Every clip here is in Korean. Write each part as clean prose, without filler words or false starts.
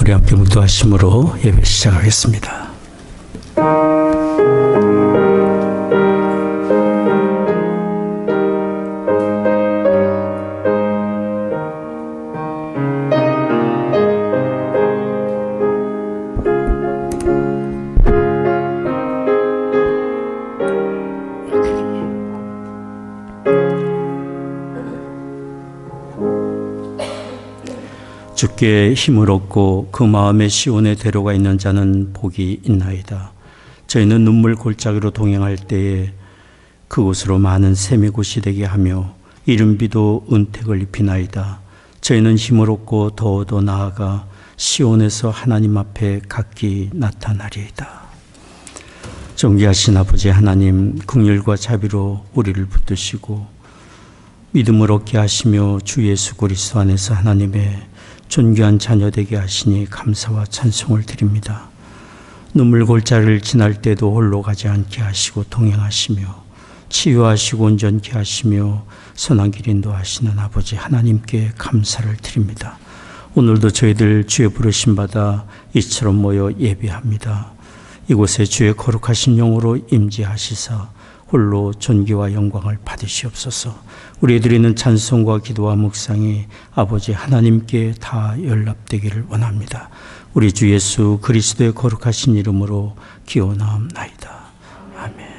우리 함께 묵도하심으로 예배 시작하겠습니다. 주께 힘을 얻고 그 마음의 시온에 데려가 있는 자는 복이 있나이다. 저희는 눈물 골짜기로 동행할 때에 그곳으로 많은 샘이 곳이 되게 하며 이른비도 은택을 입히나이다. 저희는 힘을 얻고 더더 나아가 시온에서 하나님 앞에 각기 나타나리이다. 존귀하신 아버지 하나님, 긍휼과 자비로 우리를 붙드시고 믿음을 얻게 하시며 주 예수 그리스도 안에서 하나님의 존귀한 자녀 되게 하시니 감사와 찬송을 드립니다. 눈물 골짜기를 지날 때도 홀로 가지 않게 하시고 동행하시며 치유하시고 온전케 하시며 선한 길 인도하시는 아버지 하나님께 감사를 드립니다. 오늘도 저희들 주의 부르심 받아 이처럼 모여 예배합니다. 이곳에 주의 거룩하신 영으로 임재하시사 홀로 존귀와 영광을 받으시옵소서. 우리 드리는 찬송과 기도와 묵상이 아버지 하나님께 다 연락되기를 원합니다. 우리 주 예수 그리스도의 거룩하신 이름으로 기원하옵나이다. 아멘.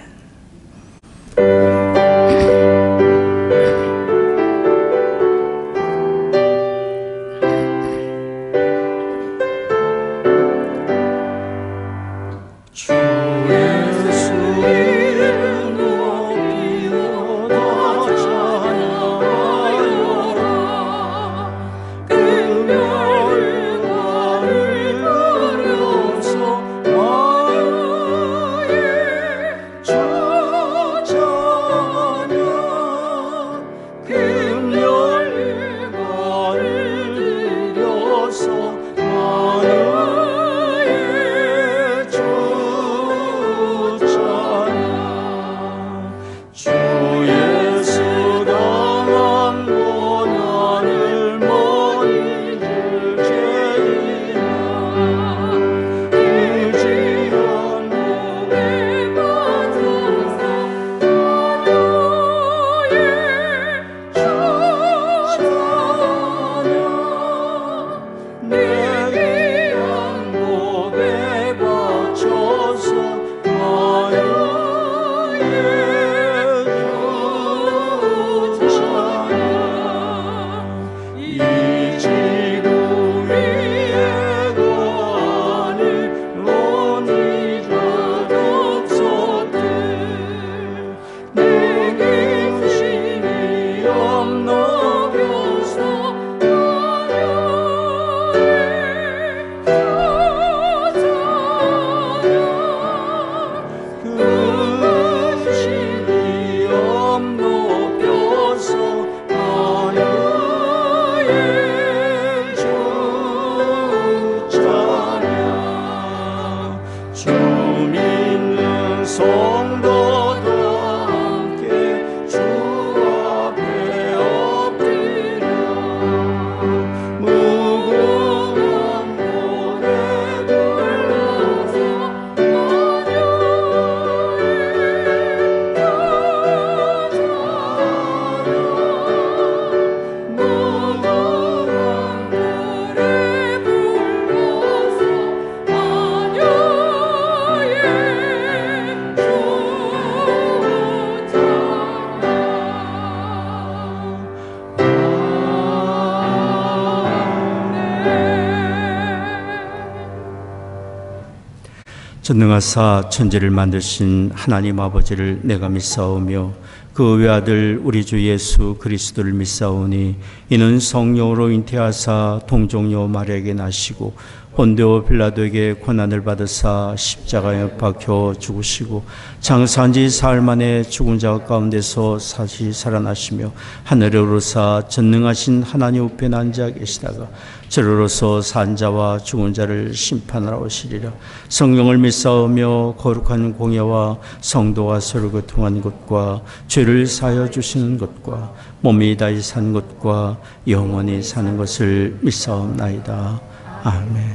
전능하사 천지를 만드신 하나님 아버지를 내가 믿사오며 그 외아들 우리 주 예수 그리스도를 믿사오니 이는 성령으로 잉태하사 동정녀 마리아에게 나시고 본디오 빌라도에게 고난을 받으사 십자가에 박혀 죽으시고 장사한 지 사흘 만에 죽은 자 가운데서 다시 살아나시며 하늘에 오르사 전능하신 하나님 우편에 앉아 계시다가 저로서 산 자와 죽은 자를 심판하러 오시리라. 성령을 믿사오며 거룩한 공예와 성도와 서로 교통하는 것과 죄를 사하여 주시는 것과 몸이 다시 산 것과 영원히 사는 것을 믿사옵나이다. 아멘.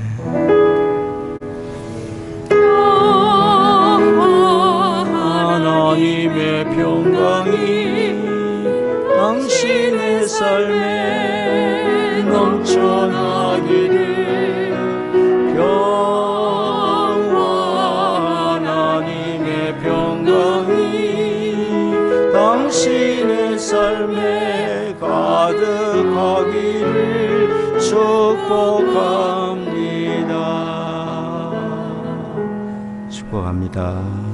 하나님의 평강이 당신의 삶에 넘쳐나기를. 평화 하나님의 평강이 당신의 삶에 가득하기를 축복합니다. 축복합니다.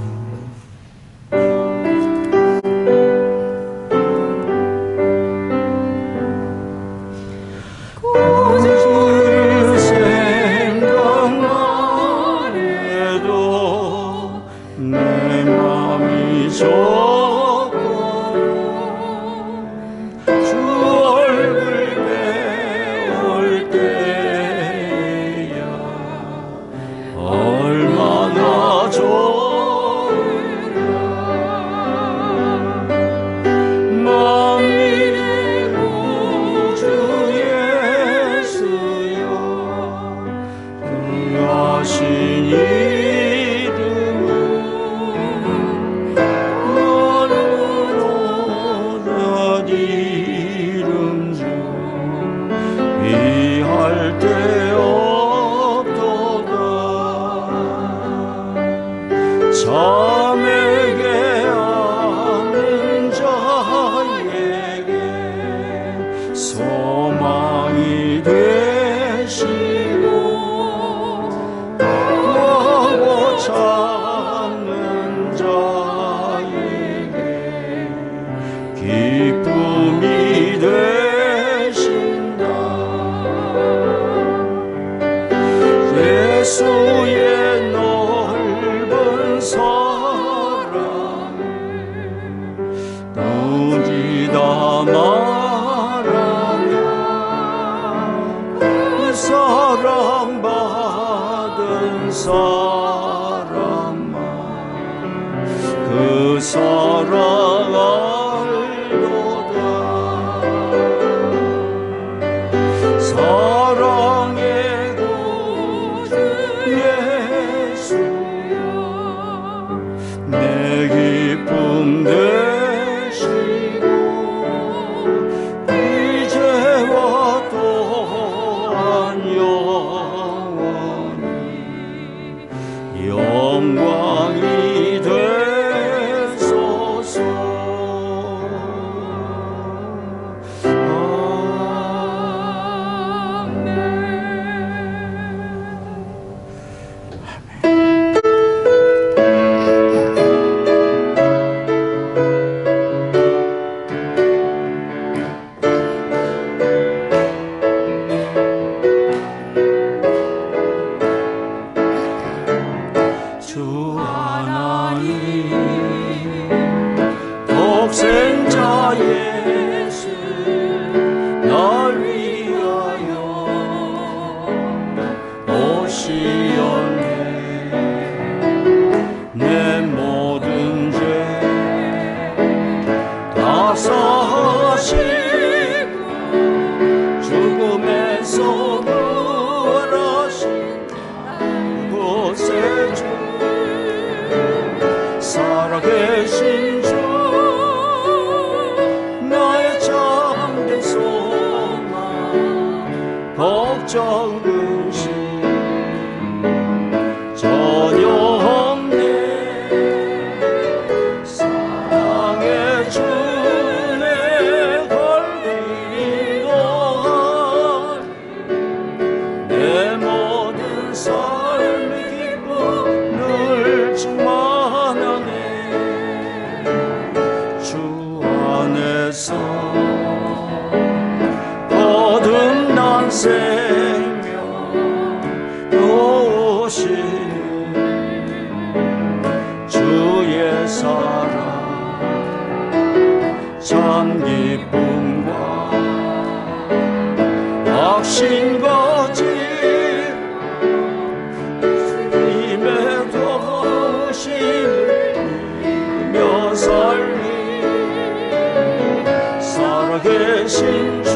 살아계신 주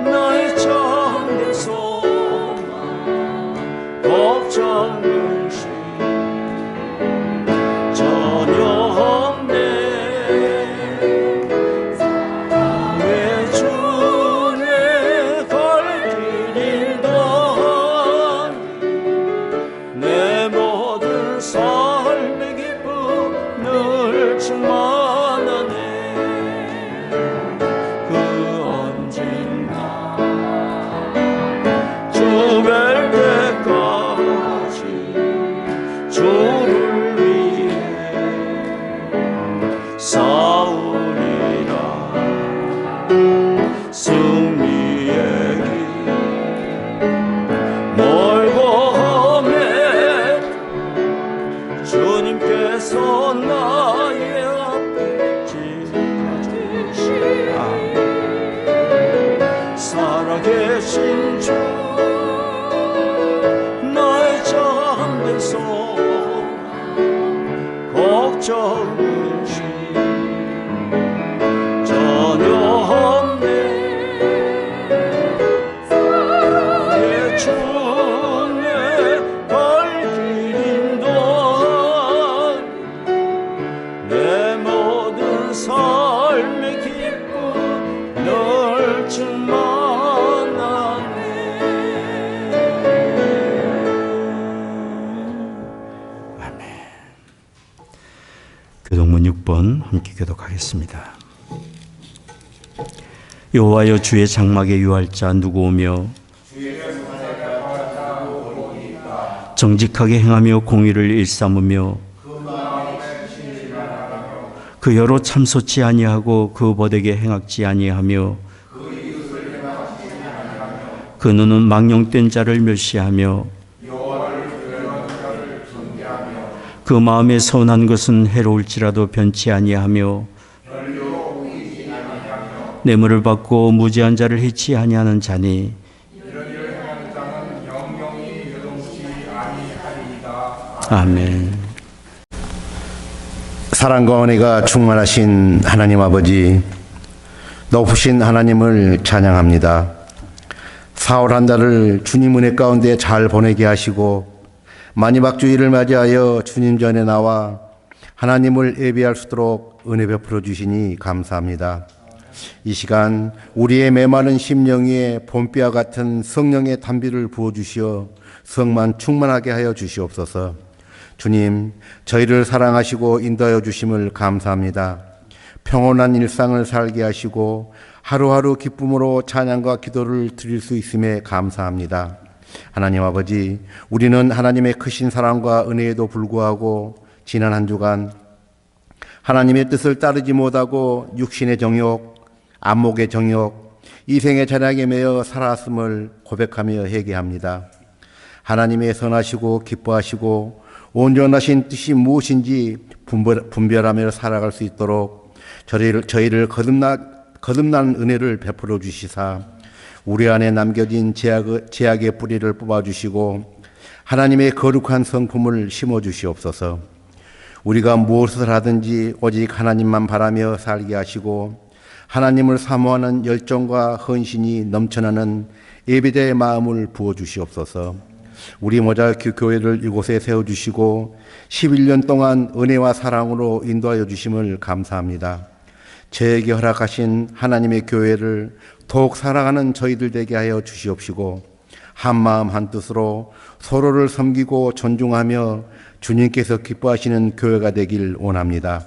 나의 참된 살아계신 주 나의 잠에서 걱정이지 전혀 없네. 사랑의 주내 발길인 동안 내 모든 삶의 기쁨 널 충만하네. 아멘. 교독문 6번 함께 교독하겠습니다. 여호와여, 주의 장막에 유할 자 누구 오며 정직하게 행하며 공의를 일삼으며 그 여로 참소치 아니하고 그 벗에게 행악지 아니하며 그 눈은 망령된 자를 멸시하며 그 마음에 선한 것은 해로울지라도 변치 아니하며 뇌물을 받고 무지한 자를 해치 아니하는 자니 아멘. 사랑과 은혜가 충만하신 하나님 아버지, 높으신 하나님을 찬양합니다. 사흘 한 달을 주님 은혜 가운데 잘 보내게 하시고 마니막주일을 맞이하여 주님 전에 나와 하나님을 예배할 수 있도록 은혜 베풀어 주시니 감사합니다. 이 시간 우리의 메마른 심령 위에 봄비와 같은 성령의 단비를 부어주시어 성만 충만하게 하여 주시옵소서. 주님, 저희를 사랑하시고 인도하여 주심을 감사합니다. 평온한 일상을 살게 하시고 하루하루 기쁨으로 찬양과 기도를 드릴 수 있음에 감사합니다. 하나님 아버지, 우리는 하나님의 크신 사랑과 은혜에도 불구하고 지난 한 주간 하나님의 뜻을 따르지 못하고 육신의 정욕, 안목의 정욕, 이생의 잔약에 매여 살아왔음을 고백하며 회개합니다. 하나님의 선하시고 기뻐하시고 온전하신 뜻이 무엇인지 분별하며 살아갈 수 있도록 저희를 거듭난 은혜를 베풀어 주시사 우리 안에 남겨진 제약의 뿌리를 뽑아주시고 하나님의 거룩한 성품을 심어주시옵소서. 우리가 무엇을 하든지 오직 하나님만 바라며 살게 하시고 하나님을 사모하는 열정과 헌신이 넘쳐나는 예배자의 마음을 부어주시옵소서. 우리 모자이크 교회를 이곳에 세워주시고 11년 동안 은혜와 사랑으로 인도하여 주심을 감사합니다. 저에게 허락하신 하나님의 교회를 더욱 사랑하는 저희들 되게 하여 주시옵시고 한마음 한뜻으로 서로를 섬기고 존중하며 주님께서 기뻐하시는 교회가 되길 원합니다.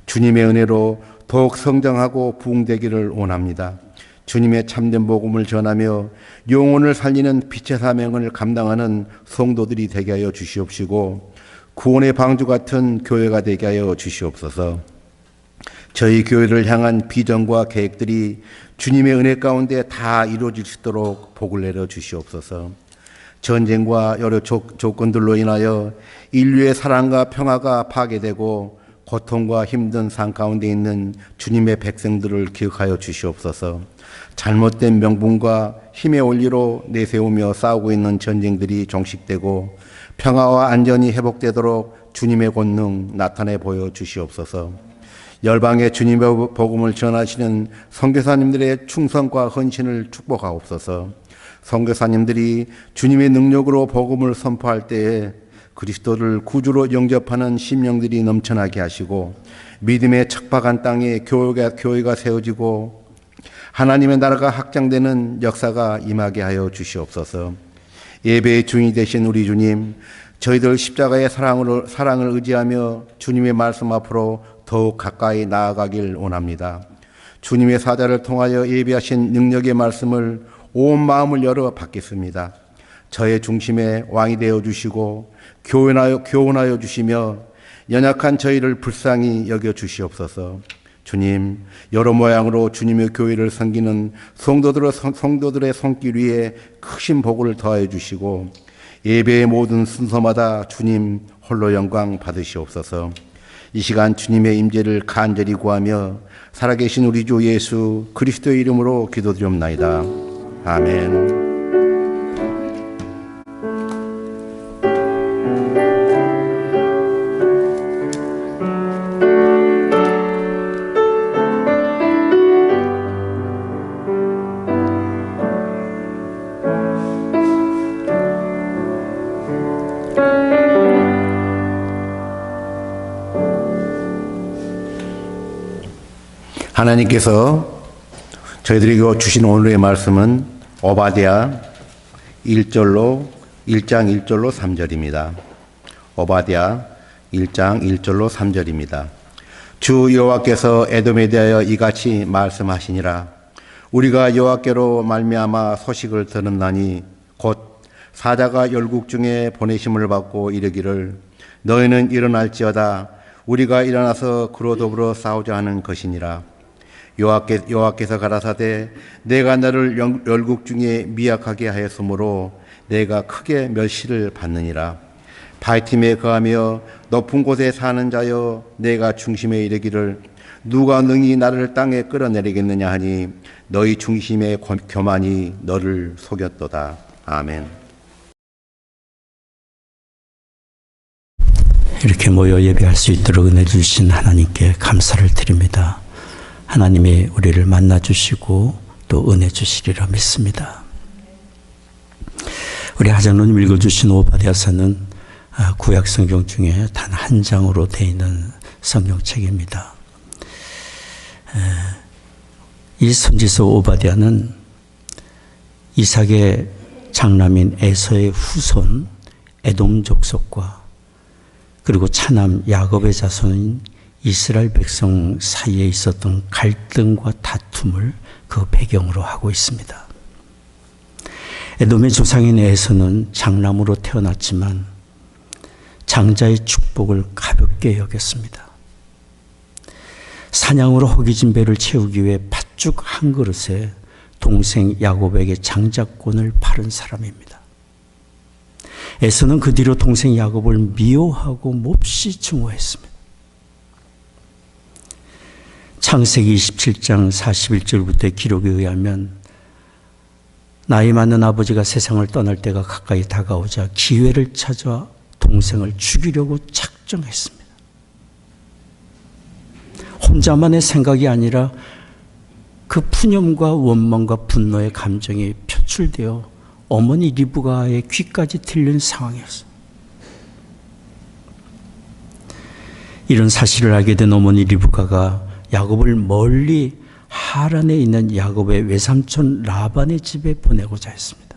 주님의 은혜로 더욱 성장하고 부흥되기를 원합니다. 주님의 참된 복음을 전하며 영혼을 살리는 빛의 사명을 감당하는 성도들이 되게 하여 주시옵시고 구원의 방주 같은 교회가 되게 하여 주시옵소서. 저희 교회를 향한 비전과 계획들이 주님의 은혜 가운데 다 이루어질 수 있도록 복을 내려 주시옵소서. 전쟁과 여러 조건들로 인하여 인류의 사랑과 평화가 파괴되고 고통과 힘든 삶 가운데 있는 주님의 백성들을 기억하여 주시옵소서. 잘못된 명분과 힘의 원리로 내세우며 싸우고 있는 전쟁들이 종식되고 평화와 안전이 회복되도록 주님의 권능 나타내 보여 주시옵소서. 열방의 주님의 복음을 전하시는 선교사님들의 충성과 헌신을 축복하옵소서. 선교사님들이 주님의 능력으로 복음을 선포할 때에 그리스도를 구주로 영접하는 심령들이 넘쳐나게 하시고 믿음의 척박한 땅에 교회가 세워지고 하나님의 나라가 확장되는 역사가 임하게 하여 주시옵소서. 예배의 주인이 되신 우리 주님, 저희들 십자가의 사랑을 의지하며 주님의 말씀 앞으로 더욱 가까이 나아가길 원합니다. 주님의 사자를 통하여 예비하신 능력의 말씀을 온 마음을 열어 받겠습니다. 저의 중심에 왕이 되어 주시고 교훈하여 주시며 연약한 저희를 불쌍히 여겨 주시옵소서. 주님, 여러 모양으로 주님의 교회를 섬기는 성도들의 손길 위에 크신 복을 더하여 주시고 예배의 모든 순서마다 주님 홀로 영광 받으시옵소서. 이 시간 주님의 임재를 간절히 구하며 살아계신 우리 주 예수 그리스도의 이름으로 기도드리옵나이다. 아멘. 하나님께서 저희들에게 주신 오늘의 말씀은 오바댜 1장 1절로 3절입니다. 오바댜 1장 1절로 3절입니다. 주 여호와께서 에돔에 대하여 이같이 말씀하시니라. 우리가 여호와께로 말미암아 소식을 들었나니 곧 사자가 열국 중에 보내심을 받고 이르기를 너희는 일어날지어다. 우리가 일어나서 그로 더불어 싸우자 하는 것이니라. 여호와께서 가라사대 내가 너를 열국 중에 미약하게 하였으므로 내가 크게 멸시를 받느니라. 바위틈에 거하며 높은 곳에 사는 자여 내가 중심에 이르기를 누가 능히 나를 땅에 끌어내리겠느냐 하니 너희 중심의 교만이 너를 속였도다. 아멘. 이렇게 모여 예배할 수 있도록 은혜 주신 하나님께 감사를 드립니다. 하나님이 우리를 만나주시고 또 은혜 주시리라 믿습니다. 우리 하장로님 읽어주신 오바댜서는 구약 성경 중에 단 한 장으로 되어 있는 성경책입니다. 이 선지서 오바댜는 이삭의 장남인 에서의 후손 에돔 족속과 그리고 차남 야곱의 자손인 이스라엘 백성 사이에 있었던 갈등과 다툼을 그 배경으로 하고 있습니다. 에돔의 조상인 에서는 장남으로 태어났지만 장자의 축복을 가볍게 여겼습니다. 사냥으로 허기진 배를 채우기 위해 팥죽 한 그릇에 동생 야곱에게 장자권을 팔은 사람입니다. 에서는 그 뒤로 동생 야곱을 미워하고 몹시 증오했습니다. 창세기 27장 41절부터의 기록에 의하면 나이 많은 아버지가 세상을 떠날 때가 가까이 다가오자 기회를 찾아 동생을 죽이려고 작정했습니다. 혼자만의 생각이 아니라 그 푸념과 원망과 분노의 감정이 표출되어 어머니 리브가의 귀까지 들린 상황이었어요. 이런 사실을 알게 된 어머니 리브가가 야곱을 멀리 하란에 있는 야곱의 외삼촌 라반의 집에 보내고자 했습니다.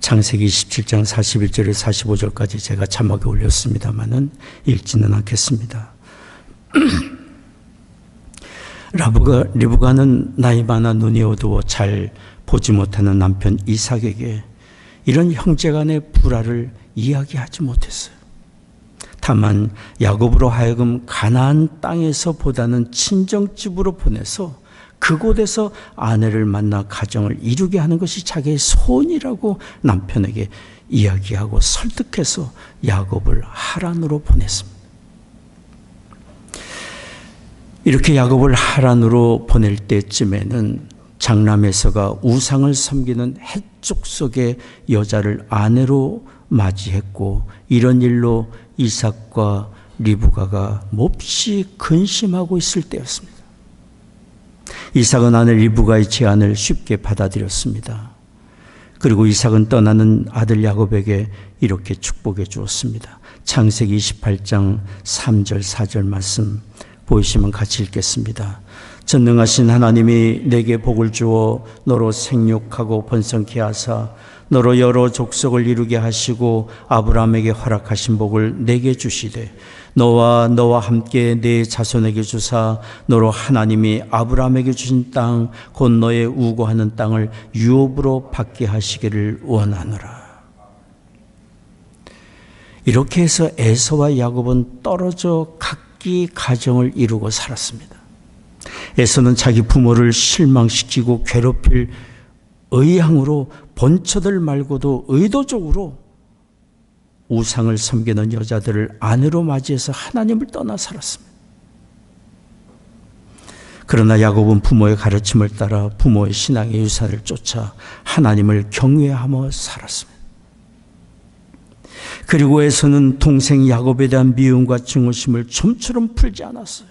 창세기 27장 41절에서 45절까지 제가 자막에 올렸습니다마는 읽지는 않겠습니다. 리브가는 나이 많아 눈이 어두워 잘 보지 못하는 남편 이삭에게 이런 형제간의 불화를 이야기하지 못했어요. 다만 야곱으로 하여금 가나안 땅에서보다는 친정집으로 보내서 그곳에서 아내를 만나 가정을 이루게 하는 것이 자기의 소원이라고 남편에게 이야기하고 설득해서 야곱을 하란으로 보냈습니다. 이렇게 야곱을 하란으로 보낼 때쯤에는 장남 에서가 우상을 섬기는 헷족 속의 여자를 아내로 맞이했고 이런 일로 이삭과 리브가가 몹시 근심하고 있을 때였습니다. 이삭은 아내 리브가의 제안을 쉽게 받아들였습니다. 그리고 이삭은 떠나는 아들 야곱에게 이렇게 축복해 주었습니다. 창세기 28장 3절 4절 말씀 보이시면 같이 읽겠습니다. 전능하신 하나님이 내게 복을 주어 너로 생육하고 번성케 하사 너로 여러 족속을 이루게 하시고 아브라함에게 허락하신 복을 내게 주시되 너와 함께 내 자손에게 주사 너로 하나님이 아브라함에게 주신 땅 곧 너의 우고하는 땅을 유업으로 받게 하시기를 원하노라. 이렇게 해서 에서와 야곱은 떨어져 각기 가정을 이루고 살았습니다. 에서는 자기 부모를 실망시키고 괴롭힐 의향으로 본처들 말고도 의도적으로 우상을 섬기는 여자들을 아내로 맞이해서 하나님을 떠나 살았습니다. 그러나 야곱은 부모의 가르침을 따라 부모의 신앙의 유산을 쫓아 하나님을 경외하며 살았습니다. 그리고 에서는 동생 야곱에 대한 미움과 증오심을 좀처럼 풀지 않았어요.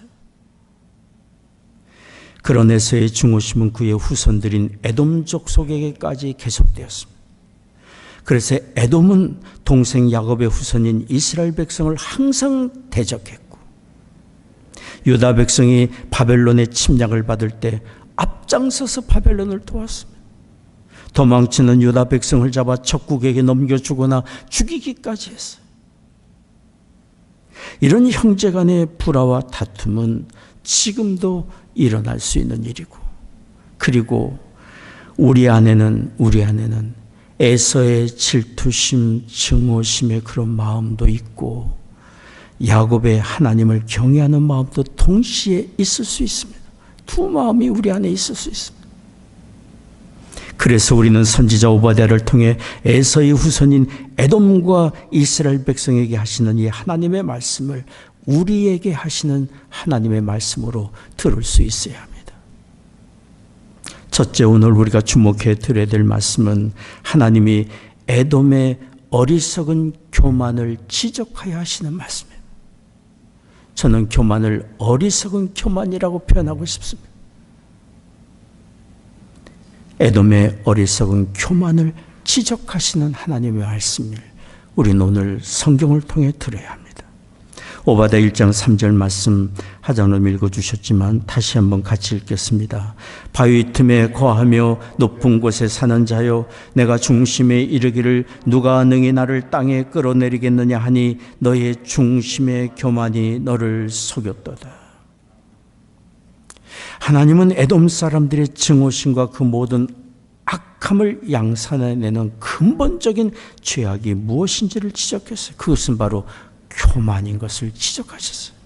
그런 에서의 증오심은 그의 후손들인 에돔 족속에게까지 계속되었습니다. 그래서 에돔은 동생 야곱의 후손인 이스라엘 백성을 항상 대적했고, 유다 백성이 바벨론의 침략을 받을 때 앞장서서 바벨론을 도왔습니다. 도망치는 유다 백성을 잡아 적국에게 넘겨주거나 죽이기까지 했어요. 이런 형제 간의 불화와 다툼은 지금도 일어날 수 있는 일이고, 그리고 우리 안에는 에서의 질투심, 증오심의 그런 마음도 있고 야곱의 하나님을 경외하는 마음도 동시에 있을 수 있습니다. 두 마음이 우리 안에 있을 수 있습니다. 그래서 우리는 선지자 오바댜를 통해 에서의 후손인 에돔과 이스라엘 백성에게 하시는 이 하나님의 말씀을 우리에게 하시는 하나님의 말씀으로 들을 수 있어야 합니다. 첫째, 오늘 우리가 주목해 드려야 될 말씀은 하나님이 에돔의 어리석은 교만을 지적하여 하시는 말씀이에요. 저는 교만을 어리석은 교만이라고 표현하고 싶습니다. 에돔의 어리석은 교만을 지적하시는 하나님의 말씀을 우리는 오늘 성경을 통해 들어야 합니다. 오바댜 1장 3절 말씀 하장님 읽어주셨지만 다시 한번 같이 읽겠습니다. 바위 틈에 거하며 높은 곳에 사는 자여, 내가 중심에 이르기를 누가 능히 나를 땅에 끌어내리겠느냐 하니 너의 중심의 교만이 너를 속였도다. 하나님은 에돔 사람들의 증오심과 그 모든 악함을 양산해내는 근본적인 죄악이 무엇인지를 지적했어요. 그것은 바로 교만인 것을 지적하셨어요.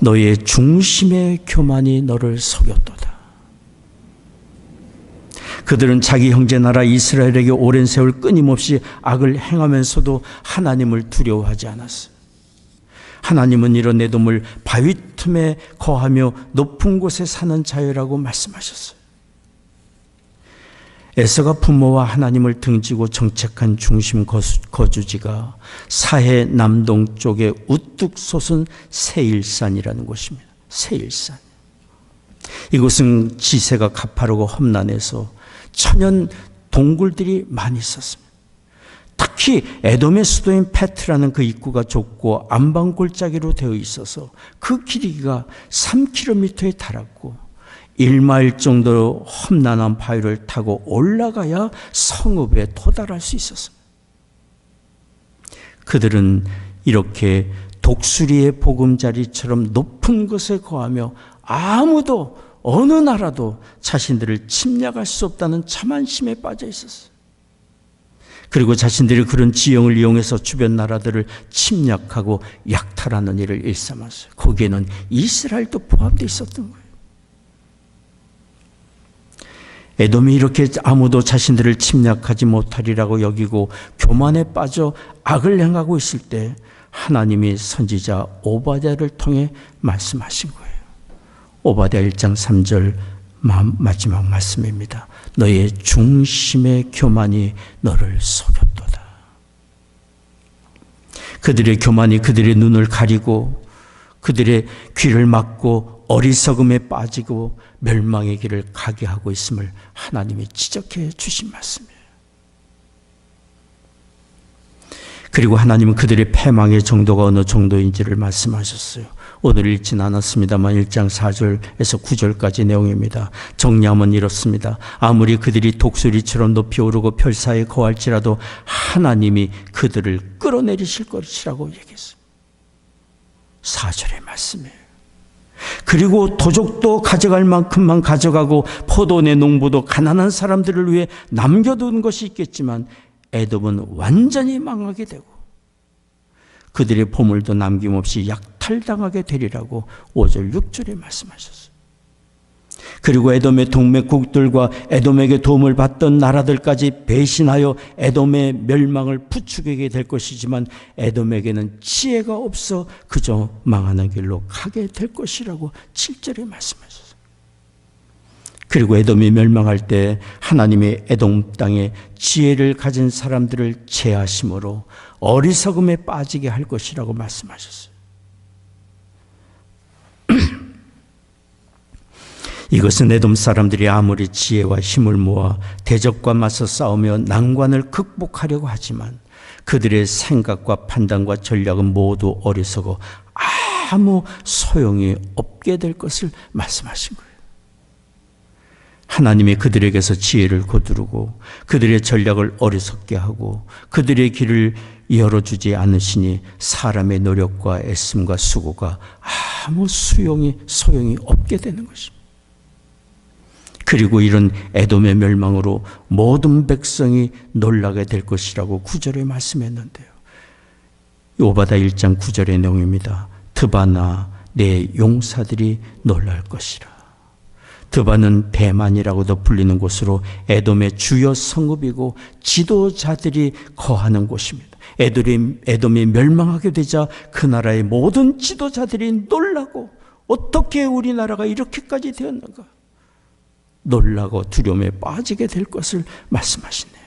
너의 중심의 교만이 너를 속였도다. 그들은 자기 형제 나라 이스라엘에게 오랜 세월 끊임없이 악을 행하면서도 하나님을 두려워하지 않았어요. 하나님은 이런 에돔을 바위 틈에 거하며 높은 곳에 사는 자유라고 말씀하셨어요. 에서가 부모와 하나님을 등지고 정착한 중심 거주지가 사해 남동쪽에 우뚝 솟은 세일산이라는 곳입니다. 세일산. 이곳은 지세가 가파르고 험난해서 천연 동굴들이 많이 있었습니다. 특히 에돔의 수도인 페트라는 그 입구가 좁고 안방골짜기로 되어 있어서 그 길이가 3km에 달았고 1마일 정도로 험난한 바위를 타고 올라가야 성읍에 도달할 수 있었습니다. 그들은 이렇게 독수리의 보금자리처럼 높은 곳에 거하며 아무도 어느 나라도 자신들을 침략할 수 없다는 자만심에 빠져 있었어요. 그리고 자신들이 그런 지형을 이용해서 주변 나라들을 침략하고 약탈하는 일을 일삼았어요. 거기에는 이스라엘도 포함되어 있었던 거예요. 에돔이 이렇게 아무도 자신들을 침략하지 못하리라고 여기고 교만에 빠져 악을 행하고 있을 때 하나님이 선지자 오바댜를 통해 말씀하신 거예요. 오바댜 1장 3절 마지막 말씀입니다. 너의 중심의 교만이 너를 속였도다. 그들의 교만이 그들의 눈을 가리고 그들의 귀를 막고 어리석음에 빠지고 멸망의 길을 가게 하고 있음을 하나님이 지적해 주신 말씀이에요. 그리고 하나님은 그들의 패망의 정도가 어느 정도인지를 말씀하셨어요. 오늘 읽진 않았습니다만 1장 4절에서 9절까지 내용입니다. 정리하면 이렇습니다. 아무리 그들이 독수리처럼 높이 오르고 별사에 거할지라도 하나님이 그들을 끌어내리실 것이라고 얘기했어요. 4절의 말씀이에요. 그리고 도적도 가져갈 만큼만 가져가고 포도원의 농부도 가난한 사람들을 위해 남겨둔 것이 있겠지만 에돔은 완전히 망하게 되고 그들의 보물도 남김없이 약탈당하게 되리라고 5절 6절에 말씀하셨어요. 그리고 에돔의 동맹국들과 에돔에게 도움을 받던 나라들까지 배신하여 에돔의 멸망을 부추기게 될 것이지만 에돔에게는 지혜가 없어 그저 망하는 길로 가게 될 것이라고 7절에 말씀하셨어요. 그리고 에돔이 멸망할 때 하나님이 에돔 땅에 지혜를 가진 사람들을 제하심으로 어리석음에 빠지게 할 것이라고 말씀하셨어요. 이것은 에돔 사람들이 아무리 지혜와 힘을 모아 대적과 맞서 싸우며 난관을 극복하려고 하지만 그들의 생각과 판단과 전략은 모두 어리석어 아무 소용이 없게 될 것을 말씀하신 거예요. 하나님이 그들에게서 지혜를 거두르고 그들의 전략을 어리석게 하고 그들의 길을 열어주지 않으시니 사람의 노력과 애씀과 수고가 아무 소용이 없게 되는 것입니다. 그리고 이런 에돔의 멸망으로 모든 백성이 놀라게 될 것이라고 9절에 말씀했는데요. 오바다 1장 9절의 내용입니다. 드바나 내 용사들이 놀랄 것이라. 드바는 대만이라고도 불리는 곳으로 에돔의 주요 성읍이고 지도자들이 거하는 곳입니다. 에돔이 멸망하게 되자 그 나라의 모든 지도자들이 놀라고 어떻게 우리나라가 이렇게까지 되었는가 놀라고 두려움에 빠지게 될 것을 말씀하시네요.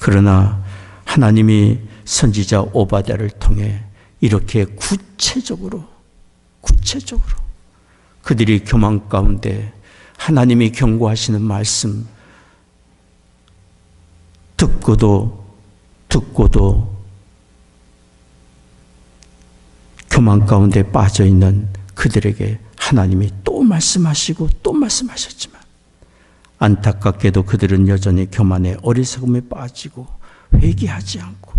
그러나 하나님이 선지자 오바댜를 통해 이렇게 구체적으로 그들이 교만 가운데 하나님이 경고하시는 말씀 듣고도 교만 가운데 빠져있는 그들에게 하나님이 또 말씀하시고 또 말씀하셨지만 안타깝게도 그들은 여전히 교만의 어리석음에 빠지고 회개하지 않고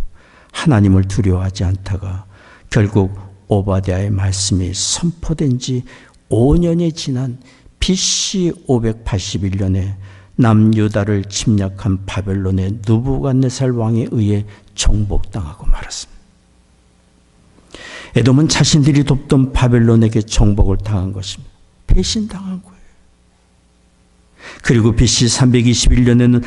하나님을 두려워하지 않다가 결국 오바댜의 말씀이 선포된 지 5년이 지난 BC 581년에 남유다를 침략한 바벨론의 느부갓네살 왕에 의해 정복당하고 말았습니다. 에돔은 자신들이 돕던 바벨론에게 정복을 당한 것입니다. 배신당한 거예요. 그리고 BC 321년에는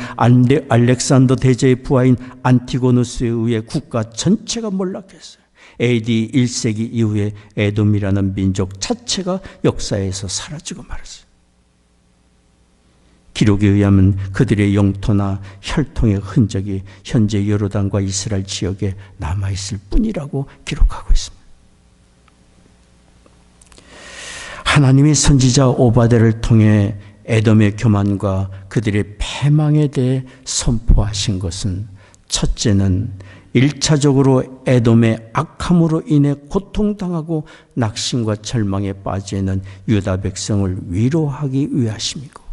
알렉산더 대제의 부하인 안티고누스에 의해 국가 전체가 몰락했어요. AD 1세기 이후에 에돔이라는 민족 자체가 역사에서 사라지고 말았어요. 기록에 의하면 그들의 영토나 혈통의 흔적이 현재 요르단과 이스라엘 지역에 남아있을 뿐이라고 기록하고 있습니다. 하나님이 선지자 오바댜를 통해 에돔의 교만과 그들의 패망에 대해 선포하신 것은 첫째는 1차적으로 에돔의 악함으로 인해 고통당하고 낙심과 절망에 빠져있는 유다 백성을 위로하기 위하심이고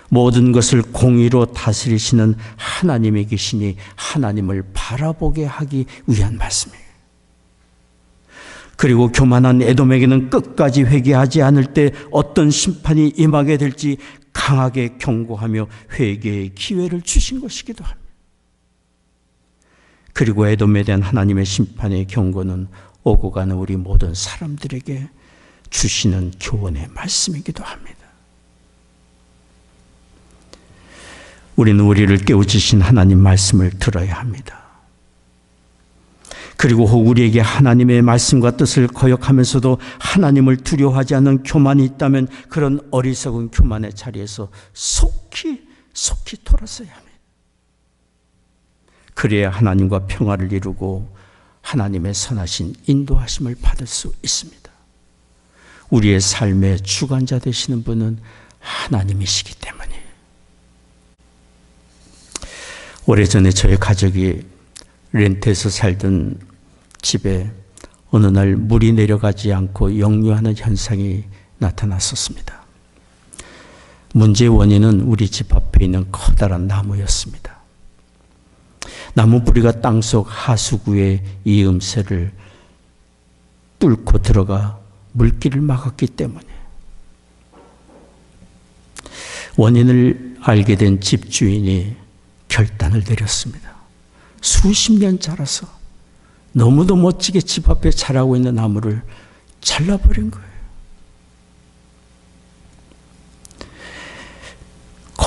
모든 것을 공의로 다스리시는 하나님이 계시니 하나님을 바라보게 하기 위한 말씀이에요. 그리고 교만한 에돔에게는 끝까지 회개하지 않을 때 어떤 심판이 임하게 될지 강하게 경고하며 회개의 기회를 주신 것이기도 합니다. 그리고 에돔에 대한 하나님의 심판의 경고는 오고 가는 우리 모든 사람들에게 주시는 교훈의 말씀이기도 합니다. 우리는 우리를 깨우치신 하나님 말씀을 들어야 합니다. 그리고 혹 우리에게 하나님의 말씀과 뜻을 거역하면서도 하나님을 두려워하지 않는 교만이 있다면 그런 어리석은 교만의 자리에서 속히 돌아서야 합니다. 그래야 하나님과 평화를 이루고 하나님의 선하신 인도하심을 받을 수 있습니다. 우리의 삶의 주관자 되시는 분은 하나님이시기 때문이에요. 오래전에 저희 가족이 렌트해서 살던 집에 어느 날 물이 내려가지 않고 역류하는 현상이 나타났었습니다. 문제의 원인은 우리 집 앞에 있는 커다란 나무였습니다. 나무 뿌리가 땅속 하수구의 이음새를 뚫고 들어가 물길을 막았기 때문에 원인을 알게 된 집주인이 결단을 내렸습니다. 수십 년 자라서 너무도 멋지게 집 앞에 자라고 있는 나무를 잘라버린 거예요.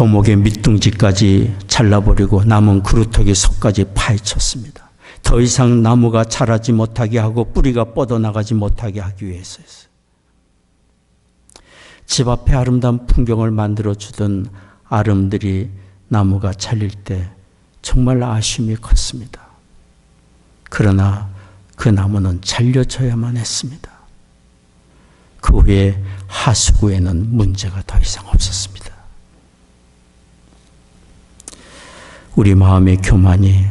거목의 밑둥지까지 잘라버리고 남은 그루터기 속까지 파헤쳤습니다. 더 이상 나무가 자라지 못하게 하고 뿌리가 뻗어나가지 못하게 하기 위해서였어요. 집 앞에 아름다운 풍경을 만들어주던 아름들이 나무가 잘릴 때 정말 아쉬움이 컸습니다. 그러나 그 나무는 잘려져야만 했습니다. 그 후에 하수구에는 문제가 더 이상 없었습니다. 우리 마음의 교만이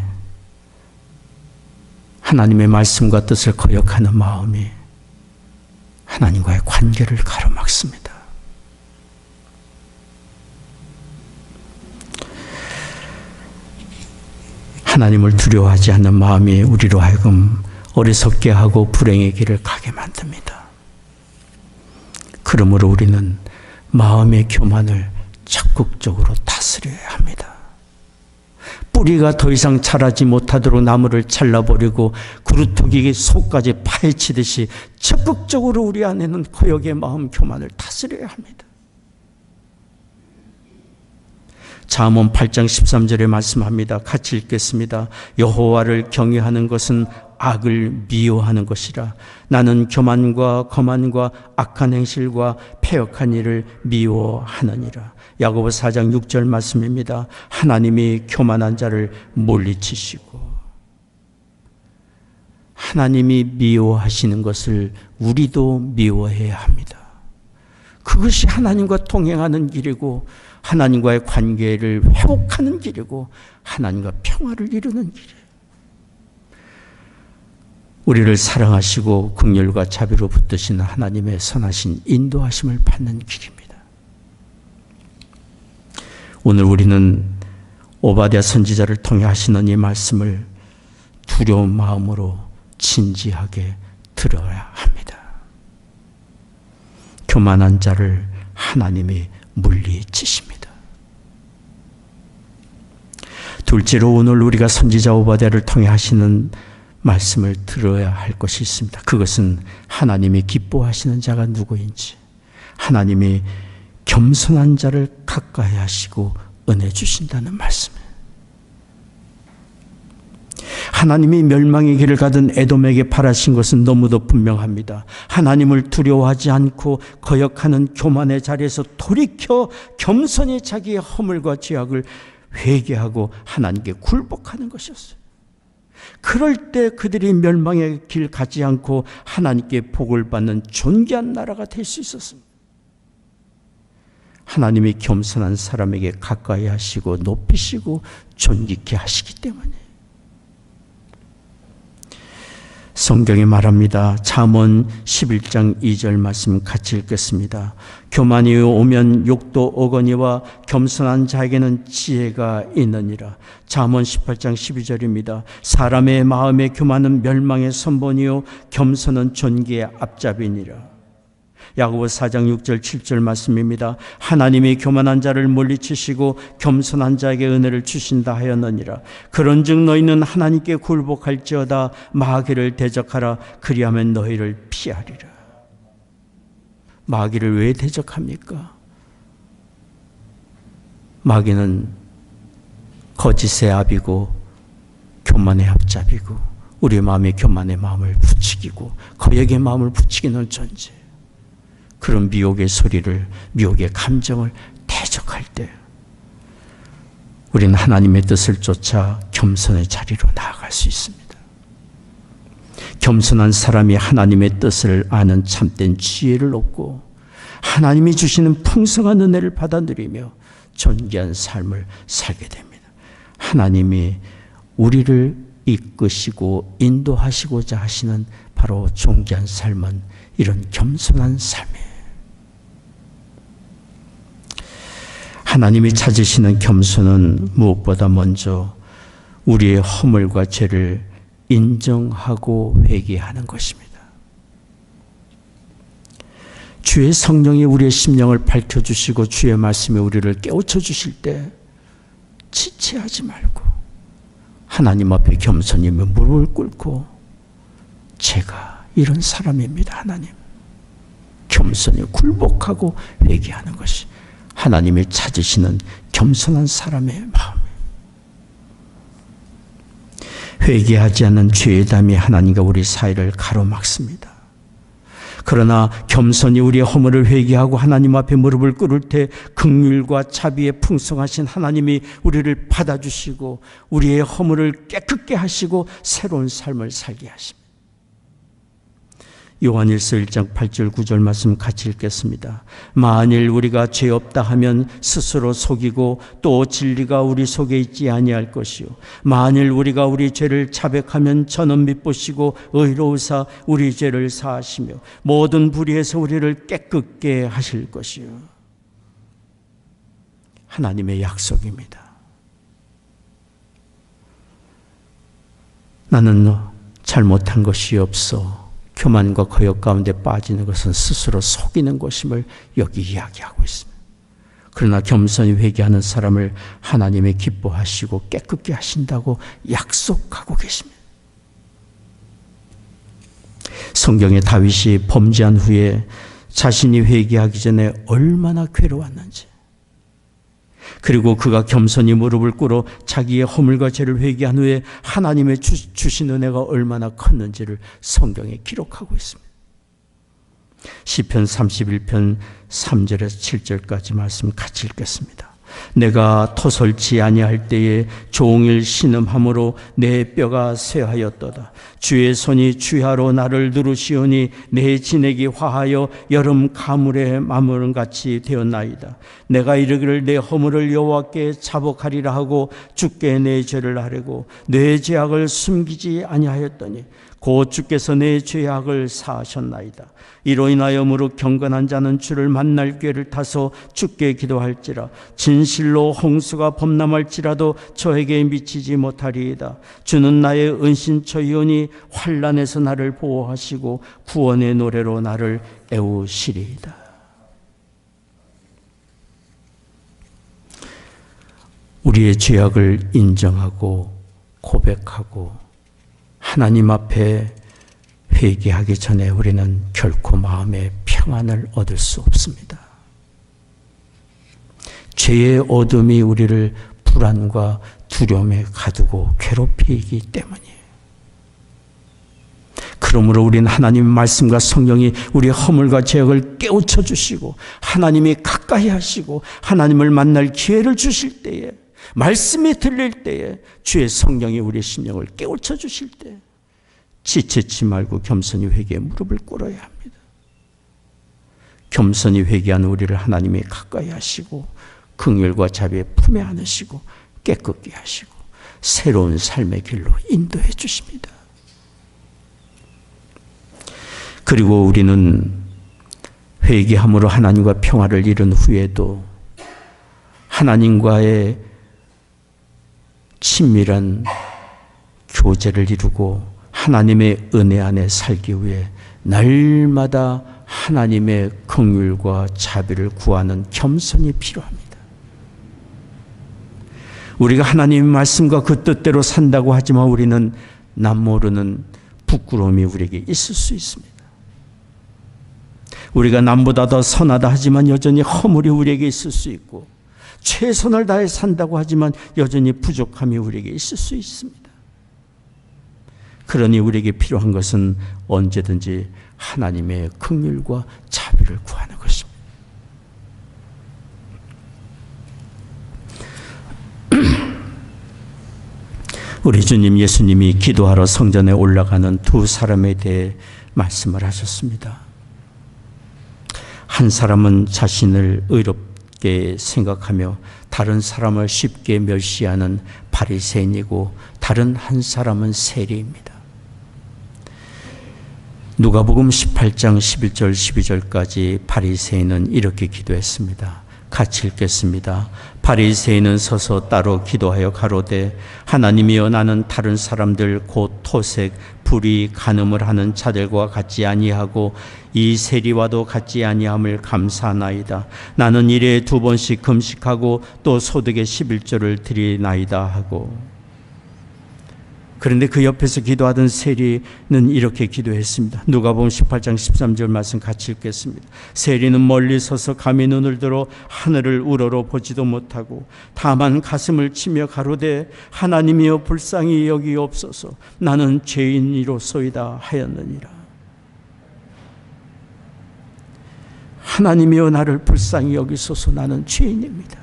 하나님의 말씀과 뜻을 거역하는 마음이 하나님과의 관계를 가로막습니다. 하나님을 두려워하지 않는 마음이 우리로 하여금 어리석게 하고 불행의 길을 가게 만듭니다. 그러므로 우리는 마음의 교만을 적극적으로 다스려야 합니다. 뿌리가 더 이상 자라지 못하도록 나무를 잘라버리고 그루터기 속까지 파헤치듯이 적극적으로 우리 안에는 거역의 마음 교만을 다스려야 합니다. 잠언 8장 13절에 말씀합니다. 같이 읽겠습니다. 여호와를 경외하는 것은 악을 미워하는 것이라. 나는 교만과 거만과 악한 행실과 패역한 일을 미워하느니라. 야고보 4장 6절 말씀입니다. 하나님이 교만한 자를 물리치시고, 하나님이 미워하시는 것을 우리도 미워해야 합니다. 그것이 하나님과 동행하는 길이고 하나님과의 관계를 회복하는 길이고 하나님과 평화를 이루는 길이에요. 우리를 사랑하시고 긍휼과 자비로 붙드시는 하나님의 선하신 인도하심을 받는 길입니다. 오늘 우리는 오바댜 선지자를 통해 하시는 이 말씀을 두려운 마음으로 진지하게 들어야 합니다. 교만한 자를 하나님이 물리치십니다. 둘째로 오늘 우리가 선지자 오바댜를 통해 하시는 말씀을 들어야 할 것이 있습니다. 그것은 하나님이 기뻐하시는 자가 누구인지, 하나님이 겸손한 자를 가까이 하시고 은혜 주신다는 말씀이에요. 하나님이 멸망의 길을 가던 에돔에게 바라신 것은 너무도 분명합니다. 하나님을 두려워하지 않고 거역하는 교만의 자리에서 돌이켜 겸손히 자기의 허물과 죄악을 회개하고 하나님께 굴복하는 것이었어요. 그럴 때 그들이 멸망의 길 가지 않고 하나님께 복을 받는 존귀한 나라가 될 수 있었습니다. 하나님이 겸손한 사람에게 가까이 하시고 높이시고 존귀케 하시기 때문에 성경이 말합니다. 잠언 11장 2절 말씀 같이 읽겠습니다. 교만이 오면 욕도 오거니와 겸손한 자에게는 지혜가 있느니라. 잠언 18장 12절입니다. 사람의 마음의 교만은 멸망의 선본이요 겸손은 존귀의 앞잡이니라. 야고보 4장 6절 7절 말씀입니다. 하나님이 교만한 자를 물리치시고 겸손한 자에게 은혜를 주신다 하였느니라. 그런즉 너희는 하나님께 굴복할지어다. 마귀를 대적하라. 그리하면 너희를 피하리라. 마귀를 왜 대적합니까? 마귀는 거짓의 압이고 교만의 앞잡이고 우리 마음에 교만의 마음을 부추기고 거역의 마음을 부추기는 존재. 그런 미혹의 소리를, 미혹의 감정을 대적할 때 우리는 하나님의 뜻을 쫓아 겸손의 자리로 나아갈 수 있습니다. 겸손한 사람이 하나님의 뜻을 아는 참된 지혜를 얻고 하나님이 주시는 풍성한 은혜를 받아 누리며 존귀한 삶을 살게 됩니다. 하나님이 우리를 이끄시고 인도하시고자 하시는 바로 존귀한 삶은 이런 겸손한 삶이에요. 하나님이 찾으시는 겸손은 무엇보다 먼저 우리의 허물과 죄를 인정하고 회개하는 것입니다. 주의 성령이 우리의 심령을 밝혀주시고 주의 말씀이 우리를 깨우쳐 주실 때 지체하지 말고 하나님 앞에 겸손히 무릎을 꿇고 제가 이런 사람입니다. 하나님. 겸손히 굴복하고 회개하는 것이 하나님이 찾으시는 겸손한 사람의 마음이에요. 회개하지 않는 죄의 담이 하나님과 우리 사이를 가로막습니다. 그러나 겸손히 우리의 허물을 회개하고 하나님 앞에 무릎을 꿇을 때 긍휼과 자비에 풍성하신 하나님이 우리를 받아주시고 우리의 허물을 깨끗게 하시고 새로운 삶을 살게 하십니다. 요한일서 1장 8절 9절 말씀 같이 읽겠습니다. 만일 우리가 죄 없다 하면 스스로 속이고 또 진리가 우리 속에 있지 아니할 것이요 만일 우리가 우리 죄를 자백하면 저는 미쁘시고 의로우사 우리 죄를 사하시며 모든 불의에서 우리를 깨끗게 하실 것이요. 하나님의 약속입니다. 나는 잘못한 것이 없어 교만과 거역 가운데 빠지는 것은 스스로 속이는 것임을 여기 이야기하고 있습니다. 그러나 겸손히 회개하는 사람을 하나님이 기뻐하시고 깨끗게 하신다고 약속하고 계십니다. 성경에 다윗이 범죄한 후에 자신이 회개하기 전에 얼마나 괴로웠는지, 그리고 그가 겸손히 무릎을 꿇어 자기의 허물과 죄를 회개한 후에 하나님의 주신 은혜가 얼마나 컸는지를 성경에 기록하고 있습니다. 시편 31편 3절에서 7절까지 말씀 같이 읽겠습니다. 내가 토설치 아니할 때에 종일 신음함으로 내 뼈가 쇠하였도다. 주의 손이 주야로 나를 누르시오니 내 진액이 화하여 여름 가물에 마무른 같이 되었나이다. 내가 이르기를 내 허물을 여호와께 자복하리라 하고 주께 내 죄를 아뢰고 내 죄악을 숨기지 아니하였더니 곧 주께서 내 죄악을 사하셨나이다. 이로 인하여 무릇 경건한 자는 주를 만날 꾀를 타서 주께 기도할지라. 진실로 홍수가 범람할지라도 저에게 미치지 못하리이다. 주는 나의 은신처이오니 환난에서 나를 보호하시고 구원의 노래로 나를 애우시리이다. 우리의 죄악을 인정하고 고백하고 하나님 앞에 회개하기 전에 우리는 결코 마음의 평안을 얻을 수 없습니다. 죄의 어둠이 우리를 불안과 두려움에 가두고 괴롭히기 때문이에요. 그러므로 우리는 하나님의 말씀과 성령이 우리의 허물과 죄악을 깨우쳐 주시고 하나님이 가까이 하시고 하나님을 만날 기회를 주실 때에, 말씀이 들릴 때에, 주의 성령이 우리의 심령을 깨우쳐 주실 때 지체치 말고 겸손히 회개에 무릎을 꿇어야 합니다. 겸손히 회개한 우리를 하나님이 가까이 하시고 긍휼과 자비의 품에 안으시고 깨끗게 하시고 새로운 삶의 길로 인도해 주십니다. 그리고 우리는 회개함으로 하나님과 평화를 이룬 후에도 하나님과의 친밀한 교제를 이루고 하나님의 은혜 안에 살기 위해 날마다 하나님의 긍휼과 자비를 구하는 겸손이 필요합니다. 우리가 하나님의 말씀과 그 뜻대로 산다고 하지만 우리는 남 모르는 부끄러움이 우리에게 있을 수 있습니다. 우리가 남보다 더 선하다 하지만 여전히 허물이 우리에게 있을 수 있고, 최선을 다해 산다고 하지만 여전히 부족함이 우리에게 있을 수 있습니다. 그러니 우리에게 필요한 것은 언제든지 하나님의 긍휼과 자비를 구하는 것입니다. 우리 주님 예수님이 기도하러 성전에 올라가는 두 사람에 대해 말씀을 하셨습니다. 한 사람은 자신을 의롭게 생각하며 다른 사람을 쉽게 멸시하는 바리새인이고 다른 한 사람은 세리입니다. 누가복음 18장 11절 12절까지 바리새인은 이렇게 기도했습니다. 같이 읽겠습니다. 바리새인은 서서 따로 기도하여 가로되 하나님이여 나는 다른 사람들 곧 토색, 불의, 간음을 하는 자들과 같지 아니하고 이 세리와도 같지 아니함을 감사하나이다. 나는 일에 2번씩 금식하고 또 소득의 11조를 드리나이다 하고, 그런데 그 옆에서 기도하던 세리는 이렇게 기도했습니다. 누가복음 18장 13절 말씀 같이 읽겠습니다. 세리는 멀리 서서 감히 눈을 들어 하늘을 우러러 보지도 못하고 다만 가슴을 치며 가로되 하나님이여 불쌍히 여기옵소서 나는 죄인이로소이다 하였느니라. 하나님이여 나를 불쌍히 여기소서 나는 죄인입니다.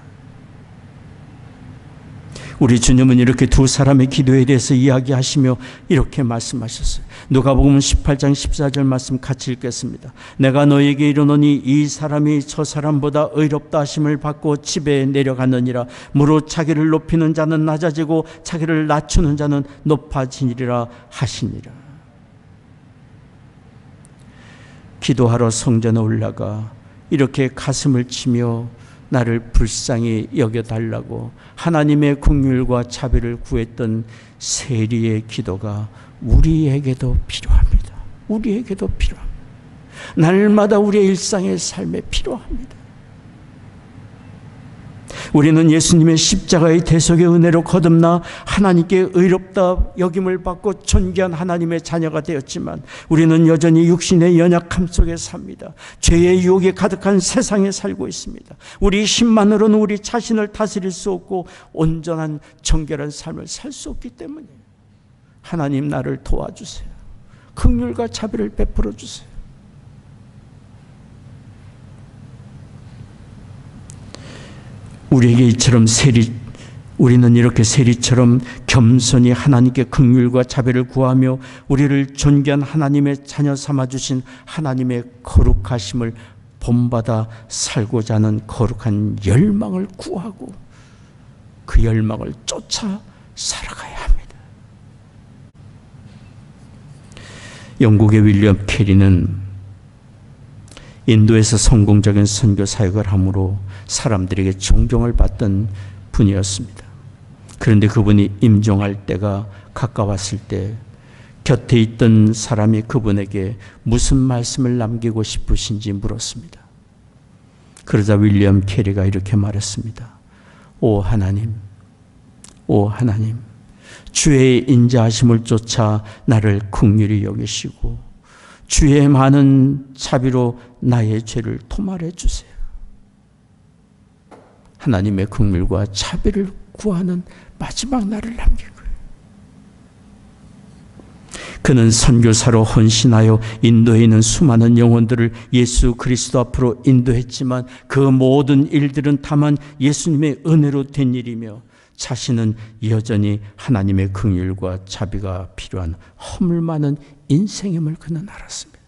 우리 주님은 이렇게 두 사람의 기도에 대해서 이야기하시며 이렇게 말씀하셨어요. 누가복음 18장 14절 말씀 같이 읽겠습니다. 내가 너에게 이르노니 이 사람이 저 사람보다 의롭다 하심을 받고 집에 내려가느니라. 무릇 자기를 높이는 자는 낮아지고 자기를 낮추는 자는 높아지리라 하시니라. 기도하러 성전에 올라가 이렇게 가슴을 치며 나를 불쌍히 여겨달라고 하나님의 긍휼과 자비를 구했던 세리의 기도가 우리에게도 필요합니다. 우리에게도 필요합니다. 날마다 우리의 일상의 삶에 필요합니다. 우리는 예수님의 십자가의 대속의 은혜로 거듭나 하나님께 의롭다 여김을 받고 존귀한 하나님의 자녀가 되었지만 우리는 여전히 육신의 연약함 속에 삽니다. 죄의 유혹이 가득한 세상에 살고 있습니다. 우리 힘만으로는 우리 자신을 다스릴 수 없고 온전한 정결한 삶을 살 수 없기 때문이에요. 하나님 나를 도와주세요. 긍휼과 자비를 베풀어 주세요. 우리에게 이처럼 우리는 이렇게 세리처럼 겸손히 하나님께 긍휼과 자비를 구하며 우리를 존귀한 하나님의 자녀 삼아주신 하나님의 거룩하심을 본받아 살고자 하는 거룩한 열망을 구하고 그 열망을 쫓아 살아가야 합니다. 영국의 윌리엄 캐리는 인도에서 성공적인 선교 사역을 함으로 사람들에게 존경을 받던 분이었습니다. 그런데 그분이 임종할 때가 가까웠을 때 곁에 있던 사람이 그분에게 무슨 말씀을 남기고 싶으신지 물었습니다. 그러자 윌리엄 캐리가 이렇게 말했습니다. 오 하나님, 주의 인자하심을 쫓아 나를 긍휼히 여기시고 주의 많은 자비로 나의 죄를 토말해 주세요. 하나님의 긍휼과 자비를 구하는 마지막 날을 남긴 거예요. 그는 선교사로 헌신하여 인도에 있는 수많은 영혼들을 예수 그리스도 앞으로 인도했지만 그 모든 일들은 다만 예수님의 은혜로 된 일이며 자신은 여전히 하나님의 긍휼과 자비가 필요한 허물 많은 인생임을 그는 알았습니다.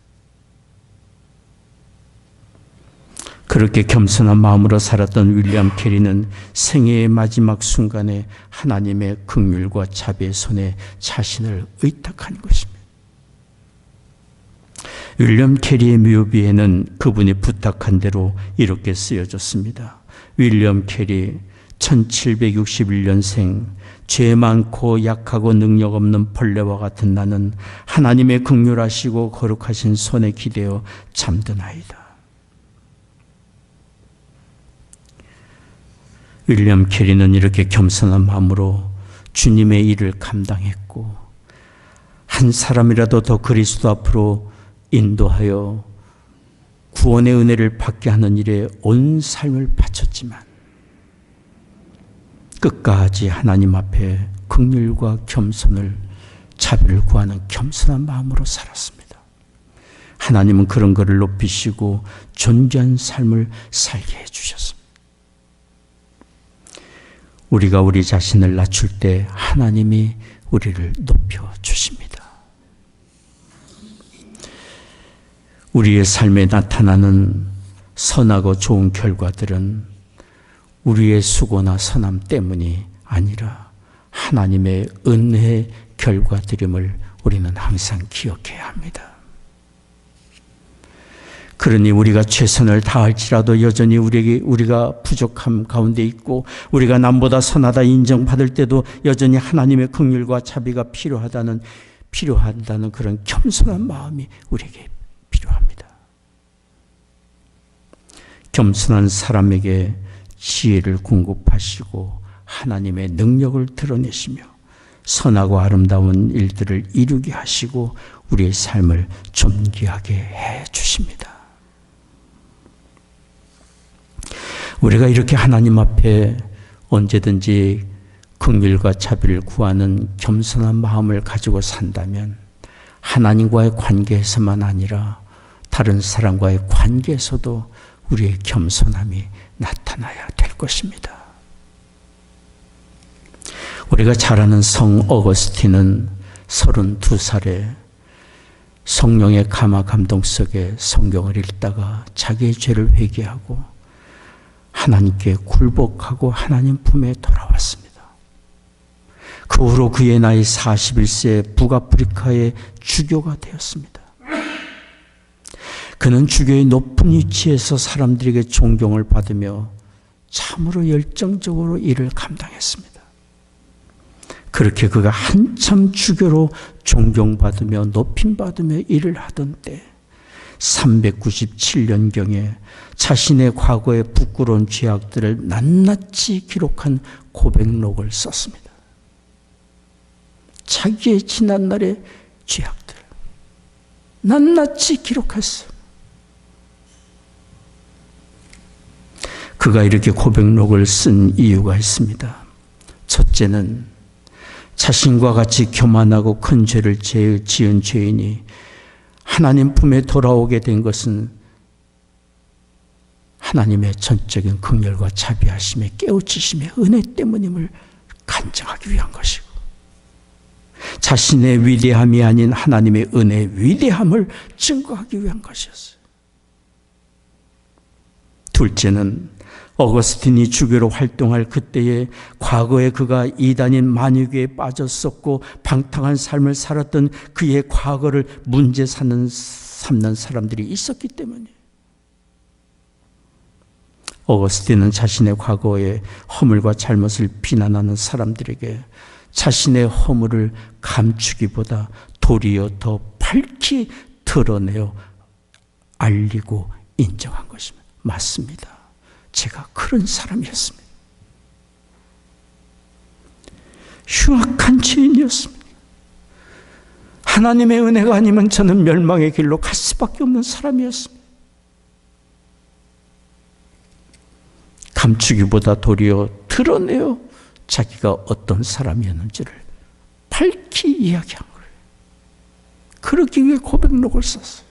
그렇게 겸손한 마음으로 살았던 윌리엄 캐리는 생애의 마지막 순간에 하나님의 긍휼과 자비의 손에 자신을 의탁한 것입니다. 윌리엄 캐리의 묘비에는 그분이 부탁한 대로 이렇게 쓰여졌습니다. 윌리엄 캐리 1761년생 죄 많고 약하고 능력 없는 벌레와 같은 나는 하나님의 긍휼하시고 거룩하신 손에 기대어 잠드나이다. 윌리엄 캐리는 이렇게 겸손한 마음으로 주님의 일을 감당했고 한 사람이라도 더 그리스도 앞으로 인도하여 구원의 은혜를 받게 하는 일에 온 삶을 바쳤지만 끝까지 하나님 앞에 긍휼과 겸손을 자비를 구하는 겸손한 마음으로 살았습니다. 하나님은 그런 것을 높이시고 존귀한 삶을 살게 해주셨습니다. 우리가 우리 자신을 낮출 때 하나님이 우리를 높여주십니다. 우리의 삶에 나타나는 선하고 좋은 결과들은 우리의 수고나 선함 때문이 아니라 하나님의 은혜의 결과들임을 우리는 항상 기억해야 합니다. 그러니 우리가 최선을 다할지라도 여전히 우리가 부족함 가운데 있고 우리가 남보다 선하다 인정받을 때도 여전히 하나님의 긍휼과 자비가 필요하다는 그런 겸손한 마음이 우리에게 필요합니다. 겸손한 사람에게 지혜를 공급하시고 하나님의 능력을 드러내시며 선하고 아름다운 일들을 이루게 하시고 우리의 삶을 존귀하게 해 주십니다. 우리가 이렇게 하나님 앞에 언제든지 긍휼과 자비를 구하는 겸손한 마음을 가지고 산다면 하나님과의 관계에서만 아니라 다른 사람과의 관계에서도 우리의 겸손함이 나타나야 될 것입니다. 우리가 잘 아는 성 어거스틴은 32살에 성령의 감화 감동 속에 성경을 읽다가 자기의 죄를 회개하고 하나님께 굴복하고 하나님 품에 돌아왔습니다. 그 후로 그의 나이 41세에 북아프리카의 주교가 되었습니다. 그는 주교의 높은 위치에서 사람들에게 존경을 받으며 참으로 열정적으로 일을 감당했습니다. 그렇게 그가 한참 주교로 존경받으며 높임받으며 일을 하던 때 397년경에 자신의 과거의 부끄러운 죄악들을 낱낱이 기록한 고백록을 썼습니다. 자기의 지난날의 죄악들을 낱낱이 기록했어요. 그가 이렇게 고백록을 쓴 이유가 있습니다. 첫째는 자신과 같이 교만하고 큰 죄를 지은 죄인이 하나님 품에 돌아오게 된 것은 하나님의 전적인 긍휼과 자비하심의 깨우치심의 은혜 때문임을 간증하기 위한 것이고, 자신의 위대함이 아닌 하나님의 은혜의 위대함을 증거하기 위한 것이었어요. 둘째는 어거스틴이 주교로 활동할 그때에 과거에 그가 이단인 만유교에 빠졌었고 방탕한 삶을 살았던 그의 과거를 문제 삼는 사람들이 있었기 때문이에요. 어거스틴은 자신의 과거의 허물과 잘못을 비난하는 사람들에게 자신의 허물을 감추기보다 도리어 더 밝히 드러내어 알리고 인정한 것입니다. 맞습니다. 제가 그런 사람이었습니다. 흉악한 죄인이었습니다. 하나님의 은혜가 아니면 저는 멸망의 길로 갈 수밖에 없는 사람이었습니다. 감추기보다 도리어 드러내어 자기가 어떤 사람이었는지를 밝히 이야기한 거예요. 그러기 위해 고백록을 썼어요.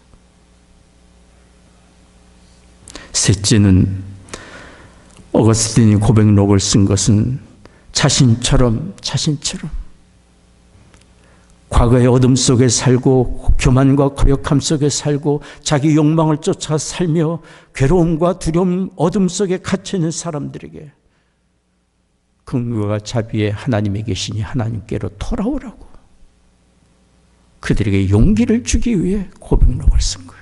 셋째는 어거스틴이 고백록을 쓴 것은 자신처럼 과거의 어둠 속에 살고 교만과 거역함 속에 살고 자기 욕망을 쫓아 살며 괴로움과 두려움 어둠 속에 갇혀있는 사람들에게 긍휼과 자비의 하나님의 계시니 하나님께로 돌아오라고 그들에게 용기를 주기 위해 고백록을 쓴 거예요.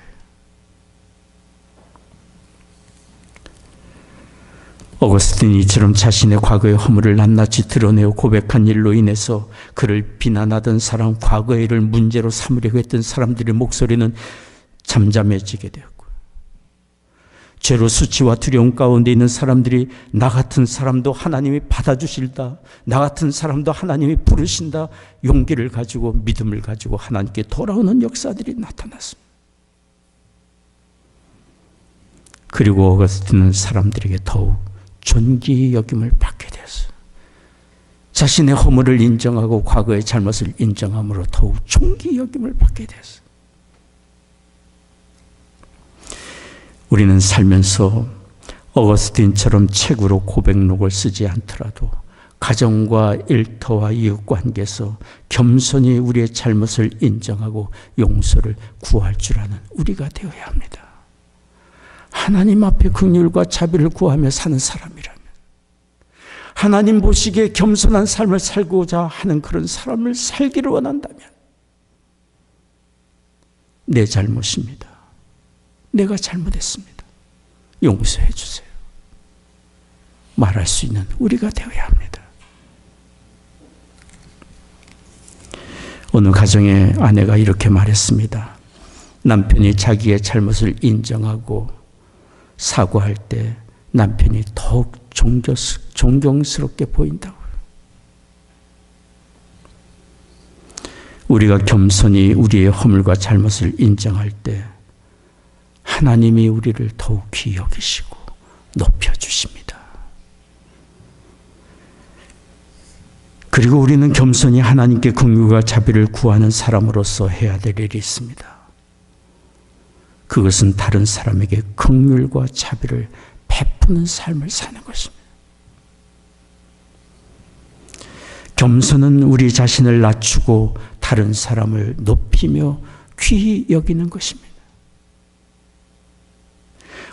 어거스틴이 이처럼 자신의 과거의 허물을 낱낱이 드러내어 고백한 일로 인해서 그를 비난하던 사람, 과거의 일을 문제로 삼으려고 했던 사람들의 목소리는 잠잠해지게 되었고, 죄로 수치와 두려움 가운데 있는 사람들이 나 같은 사람도 하나님이 받아주실다, 나 같은 사람도 하나님이 부르신다, 용기를 가지고 믿음을 가지고 하나님께 돌아오는 역사들이 나타났습니다. 그리고 어거스틴은 사람들에게 더욱 존귀 여김을 받게 되었어요. 자신의 허물을 인정하고 과거의 잘못을 인정함으로 더욱 존귀 여김을 받게 되었어요. 우리는 살면서 어거스틴처럼 책으로 고백록을 쓰지 않더라도 가정과 일터와 이웃관계에서 겸손히 우리의 잘못을 인정하고 용서를 구할 줄 아는 우리가 되어야 합니다. 하나님 앞에 긍휼과 자비를 구하며 사는 사람이라면, 하나님 보시기에 겸손한 삶을 살고자 하는 그런 사람을 살기를 원한다면, 내 잘못입니다, 내가 잘못했습니다, 용서해 주세요, 말할 수 있는 우리가 되어야 합니다. 어느 가정의 아내가 이렇게 말했습니다. 남편이 자기의 잘못을 인정하고 사과할 때 남편이 더욱 존경스럽게 보인다고요. 우리가 겸손히 우리의 허물과 잘못을 인정할 때 하나님이 우리를 더욱 귀히 여기시고 높여주십니다. 그리고 우리는 겸손히 하나님께 긍휼과 자비를 구하는 사람으로서 해야 될 일이 있습니다. 그것은 다른 사람에게 긍휼과 자비를 베푸는 삶을 사는 것입니다. 겸손은 우리 자신을 낮추고 다른 사람을 높이며 귀히 여기는 것입니다.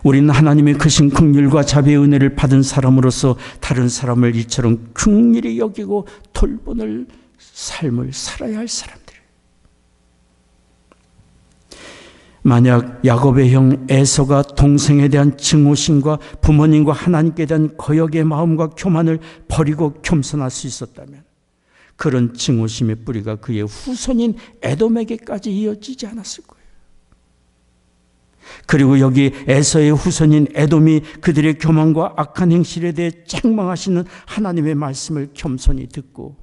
우리는 하나님의 크신 긍휼과 자비의 은혜를 받은 사람으로서 다른 사람을 이처럼 긍휼히 여기고 돌보는 삶을 살아야 할 사람들이에요. 만약 야곱의 형 에서가 동생에 대한 증오심과 부모님과 하나님께 대한 거역의 마음과 교만을 버리고 겸손할 수 있었다면 그런 증오심의 뿌리가 그의 후손인 에돔에게까지 이어지지 않았을 거예요. 그리고 여기 에서의 후손인 에돔이 그들의 교만과 악한 행실에 대해 책망하시는 하나님의 말씀을 겸손히 듣고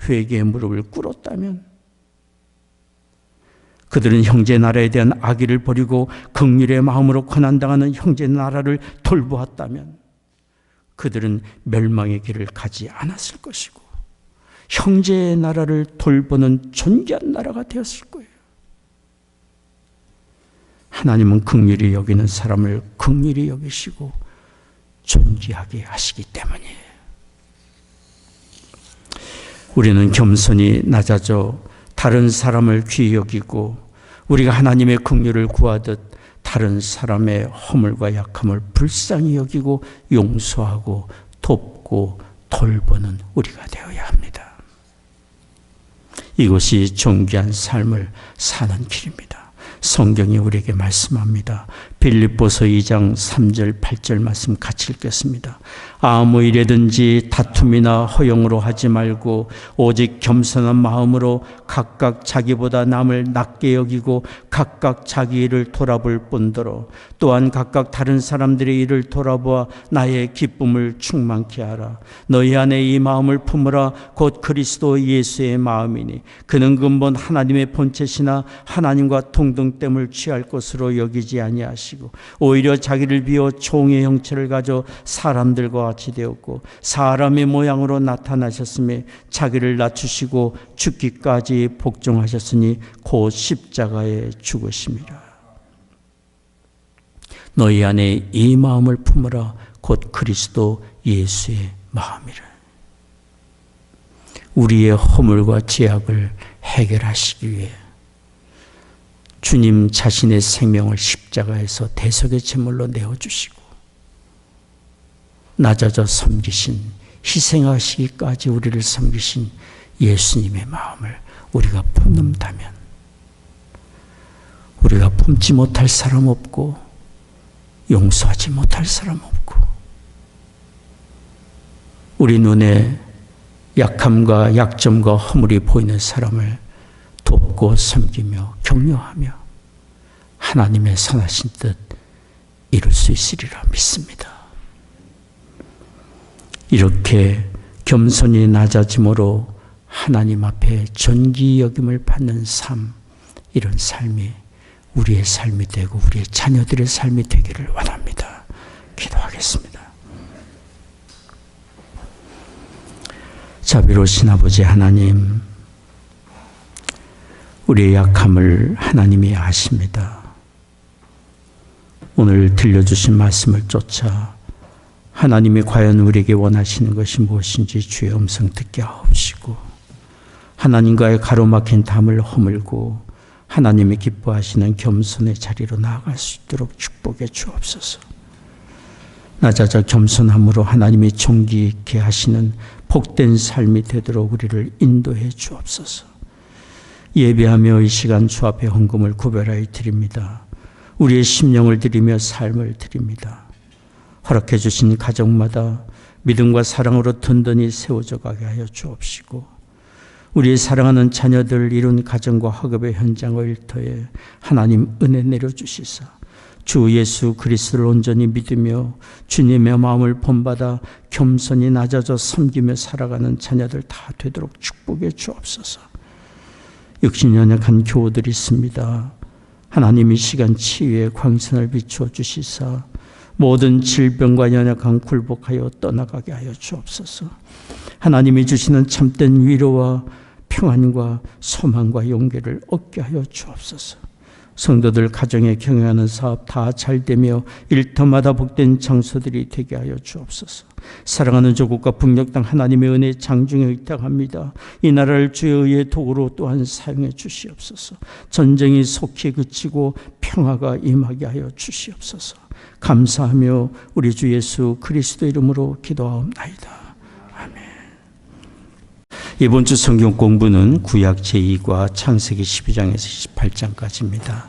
회개의 무릎을 꿇었다면 그들은 형제 나라에 대한 악의를 버리고 긍휼의 마음으로 고난당하는 형제 나라를 돌보았다면 그들은 멸망의 길을 가지 않았을 것이고 형제의 나라를 돌보는 존귀한 나라가 되었을 거예요. 하나님은 긍휼히 여기는 사람을 긍휼히 여기시고 존귀하게 하시기 때문이에요. 우리는 겸손히 낮아져 다른 사람을 귀히 여기고 우리가 하나님의 긍휼을 구하듯 다른 사람의 허물과 약함을 불쌍히 여기고 용서하고 돕고 돌보는 우리가 되어야 합니다. 이것이 존귀한 삶을 사는 길입니다. 성경이 우리에게 말씀합니다. 빌립보서 2장 3절 8절 말씀 같이 읽겠습니다. 아무 일에든지 다툼이나 허용으로 하지 말고 오직 겸손한 마음으로 각각 자기보다 남을 낮게 여기고 각각 자기 일을 돌아볼 뿐더러 또한 각각 다른 사람들의 일을 돌아보아 나의 기쁨을 충만케 하라. 너희 안에 이 마음을 품으라. 곧 그리스도 예수의 마음이니 그는 근본 하나님의 본체시나 하나님과 동등됨을 취할 것으로 여기지 아니하시고 오히려 자기를 비워 종의 형체를 가져 사람들과 같이 되었고 사람의 모양으로 나타나셨으며 자기를 낮추시고 죽기까지 복종하셨으니 곧 십자가에 죽으심이라. 너희 안에 이 마음을 품으라. 곧 그리스도 예수의 마음이라. 우리의 허물과 죄악을 해결하시기 위해 주님 자신의 생명을 십자가에서 대속의 제물로 내어주시고 낮아져 섬기신, 희생하시기까지 우리를 섬기신 예수님의 마음을 우리가 품는다면 우리가 품지 못할 사람 없고 용서하지 못할 사람 없고 우리 눈에 약함과 약점과 허물이 보이는 사람을 돕고 섬기며 격려하며 하나님의 선하신 뜻 이룰 수 있으리라 믿습니다. 이렇게 겸손히 낮아짐으로 하나님 앞에 존귀 여김을 받는 삶, 이런 삶이 우리의 삶이 되고 우리의 자녀들의 삶이 되기를 원합니다. 기도하겠습니다. 자비로우신 아버지 하나님, 우리의 약함을 하나님이 아십니다. 오늘 들려주신 말씀을 쫓아 하나님이 과연 우리에게 원하시는 것이 무엇인지 주의 음성 듣게 하옵시고 하나님과의 가로막힌 담을 허물고 하나님이 기뻐하시는 겸손의 자리로 나아갈 수 있도록 축복해 주옵소서. 낮아져 겸손함으로 하나님이 존귀 있게 하시는 복된 삶이 되도록 우리를 인도해 주옵소서. 예배하며 이 시간 주 앞에 헌금을 구별하여 드립니다. 우리의 심령을 드리며 삶을 드립니다. 허락해 주신 가정마다 믿음과 사랑으로 든든히 세워져 가게 하여 주옵시고 우리의 사랑하는 자녀들 이룬 가정과 학업의 현장과 일터에 하나님 은혜 내려주시사 주 예수 그리스도를 온전히 믿으며 주님의 마음을 본받아 겸손히 낮아져 섬기며 살아가는 자녀들 다 되도록 축복해 주옵소서. 육신 연약한 교우들이 있습니다. 하나님이 시간 치유의 광선을 비추어 주시사 모든 질병과 연약함 굴복하여 떠나가게 하여 주옵소서. 하나님이 주시는 참된 위로와 평안과 소망과 용기를 얻게 하여 주옵소서. 성도들 가정에 경영하는 사업 다 잘되며 일터마다 복된 장소들이 되게 하여 주옵소서. 사랑하는 조국과 북녘 땅 하나님의 은혜 장중에 의탁합니다. 이 나라를 주의 의의 도구로 또한 사용해 주시옵소서. 전쟁이 속히 그치고 평화가 임하게 하여 주시옵소서. 감사하며 우리 주 예수 그리스도 이름으로 기도하옵나이다. 아멘. 이번 주 성경 공부는 구약 제2과 창세기 12장에서 28장까지입니다.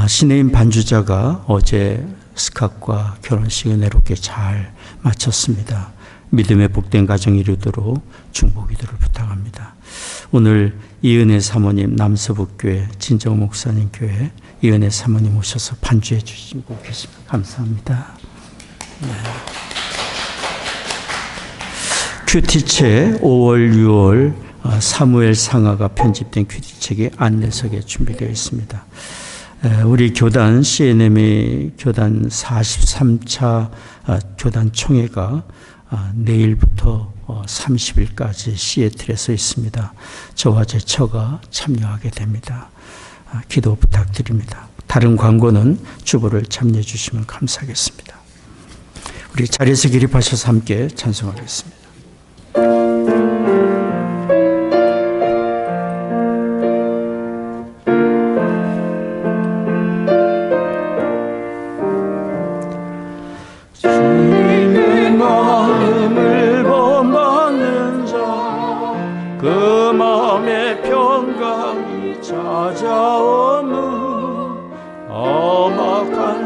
신혜인 반주자가 어제 스캇과 결혼식을 은혜롭게 잘 마쳤습니다. 믿음의 복된 가정이 이루도록 중보 기도를 부탁합니다. 오늘 이은혜 사모님 남서북교회 진정 목사님 교회 이은혜 사모님 오셔서 반주해 주시고 계십니다. 감사합니다. 네. 큐티책 5월 6월 사무엘 상하가 편집된 큐티책이 안내석에 준비되어 있습니다. 우리 교단 CNM의 교단 43차 교단 총회가 내일부터 30일까지 시애틀에서 있습니다. 저와 제 처가 참여하게 됩니다. 기도 부탁드립니다. 다른 광고는 주보를 참여해 주시면 감사하겠습니다. 우리 자리에서 기립하셔서 함께 찬송하겠습니다.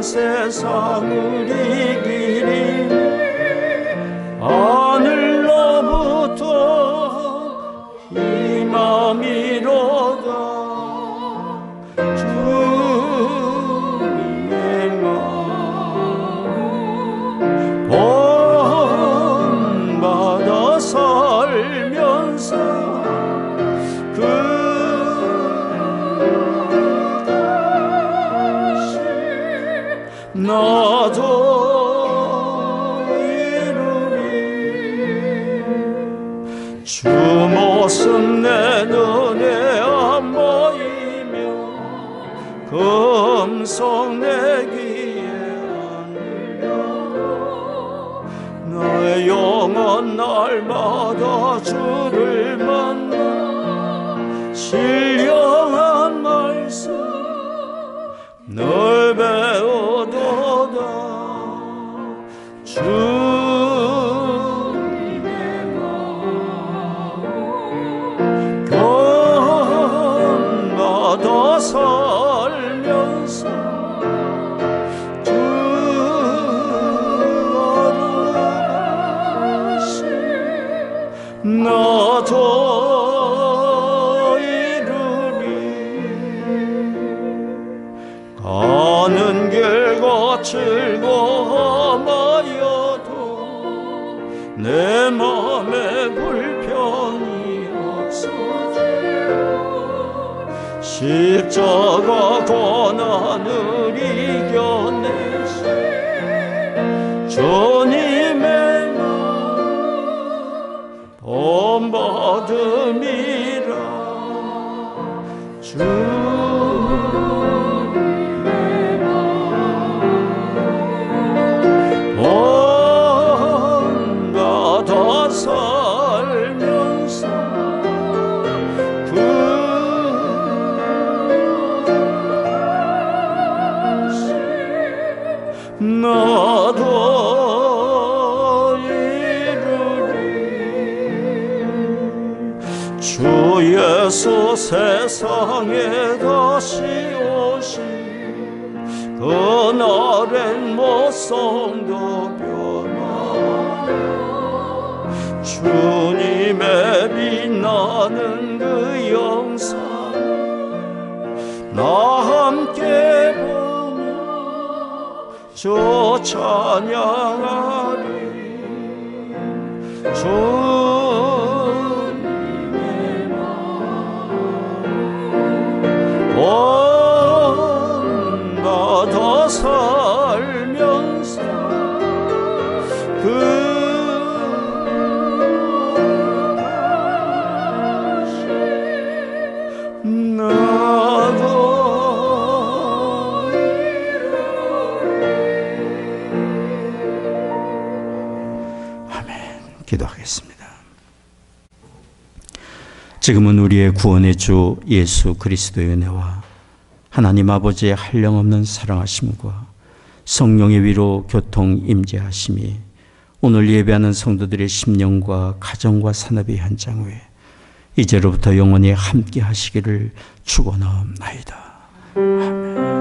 세상을 이기리 하늘로부터 희망이로다. 주님의 마음 본받아 살면서 나도 이루리. 주 모습 내 눈에 안 보이며 금성 내 귀에 안 들려. 나의 영혼 날마다 주를 만나 신령한 말씀 널 배우도다. 주님의 마음 본받아 살면서 주 아름다우신 나도 이루리. 가는 길 거칠고 험하여도 내 맘에 불평이 없어지려. 십자가 고난을 이겨내신 주님의 마음 본받음이라. 본받아 살면서 나도 이루리. 주 예수 세상에 다시 오신 그날엔 모성도 변하여 주님의 빛나는 그 영상 나 함께 보며 주 찬양하리. 주님의 마음 기도하겠습니다. 지금은 우리의 구원의 주 예수 그리스도의 은혜와 하나님 아버지의 한량없는 사랑하심과 성령의 위로 교통 임재하심이 오늘 예배하는 성도들의 심령과 가정과 산업의 현장 위에 이제로부터 영원히 함께 하시기를 축원하옵나이다. 아멘.